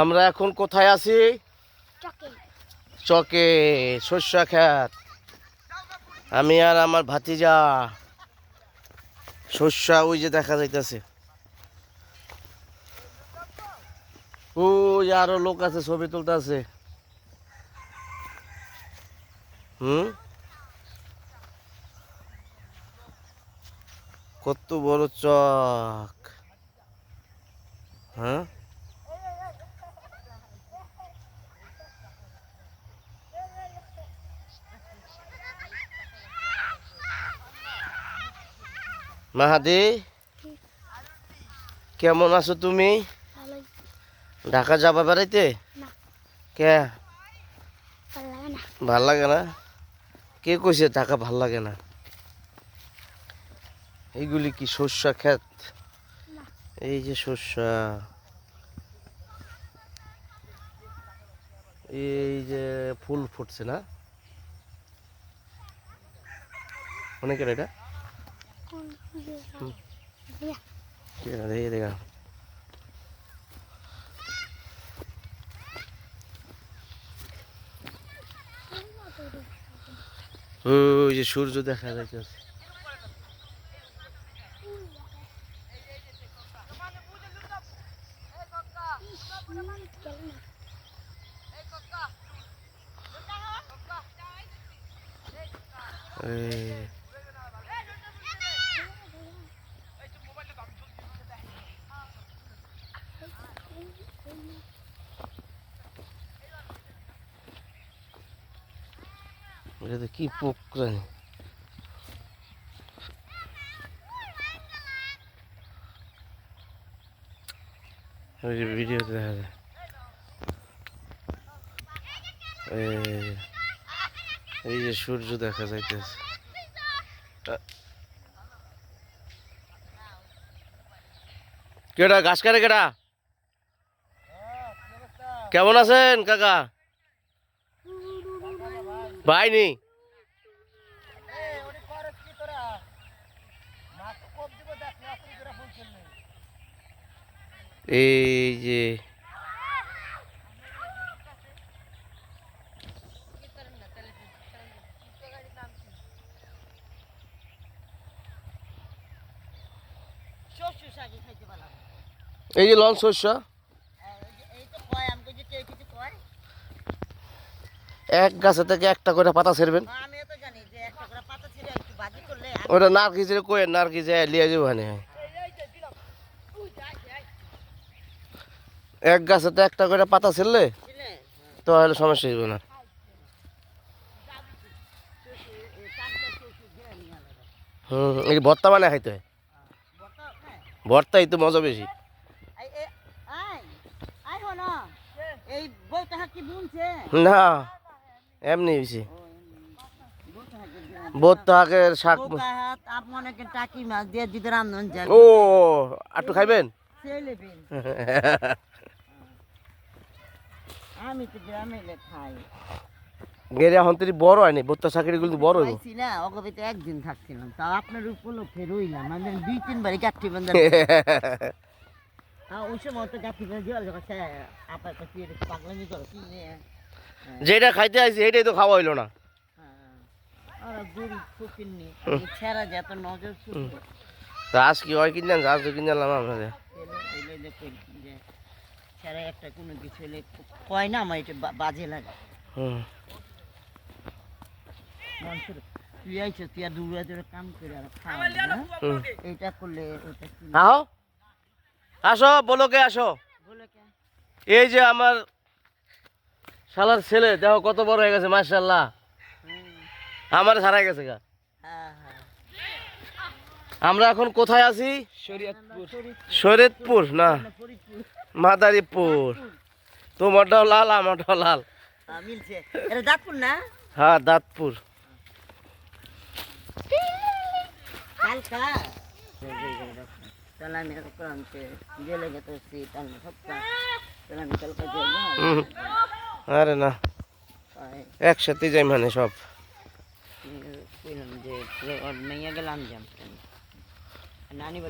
আমরা এখন কোথায় আছি? চকে শস্য ক্ষেত। আমি আর আমার ভাতিজা শস্য ওই যে দেখা যাইতেছে। ওই আরো লোক আছে, ছবি তুলতেছে। কত বড় চক। হ্যাঁ, মাহাদি কেমন আছো তুমি? ঢাকা যাবা বেড়াইতে? কে ভাল লাগে না? কে কইছে ঢাকা ভাল লাগে না? এইগুলি কি শস্য ক্ষেত? এই যে শস্য, এই যে ফুল ফুটছে না অনেকের এটা। দেখা ওই যে সূর্য দেখা যাইতেছে। এটা তো কি পোকরানি। ভিডিওতে দেখা যায়। এই যে সূর্য দেখা যাইতেছে। কেডা ঘাস কাটে কেডা? কেমন আছেন কাকা? ভাইনি এই যে এই যে লঞ্চ শস্য এক গাছে থেকে একটা করে পাতা ছেড়বেন। ওটা নারকিজের কয়ে নারকিজে লিয়ে যাবো। এক গাছে তো একটা করে পাতা ছেড়লে তো হলে সমস্যা হইব না। এই ভর্তা বানায় খাইতে হয়। ভর্তাই তো মজা বেশি। না এমনি হয়েছে বোতাকের শাক। ও একটু খাইবেন? আমি তো গ্রামে খাই। গেরে এখন তুই বড় হয়নি, বোত্তা শাকের গুলো বড় হইব না। অগবিতে একদিন থাকছিলাম, তাও আপনার উপলক্ষে রইলাম। আমি 2-3 বারে গাঠি বান্ধা। ওই সময় তো গাঠি বান্ধা আপার কাছে পাগলামি করো কি নিয়ে। যেটা খাইতে আইছি এটাই তো খাওয়া হইলো না। গরিব ফকিরনি ছেড়া যে এত নজর শুধু। আজ কি হয় কিনলাম, আজ তো কিনলাম আপনাদের ছেড়া একটা কোনো কিছু হলে কয় না আমার এটা বাজে লাগে। মানুষের তুই আইছো, তুই আর দূরে দূরে কাম করে আর খাওয়া এইটা করলে ওটা কি। আসো বলো কে আসো। এই যে আমার শালার ছেলে দেখো কত বড় হয়ে গেছে মাশাআল্লাহ। আমার ছাড়াই গেছে গা। আমরা এখন কোথায় আছি? শরীয়তপুর না মাদারীপুর। তোমারটাও লাল আমারটাও লাল। দাঁতপুর না? হ্যাঁ দাঁতপুর। আরে না একসাথে যাই মানে সব। মেয়ে গেলাম নানি বলে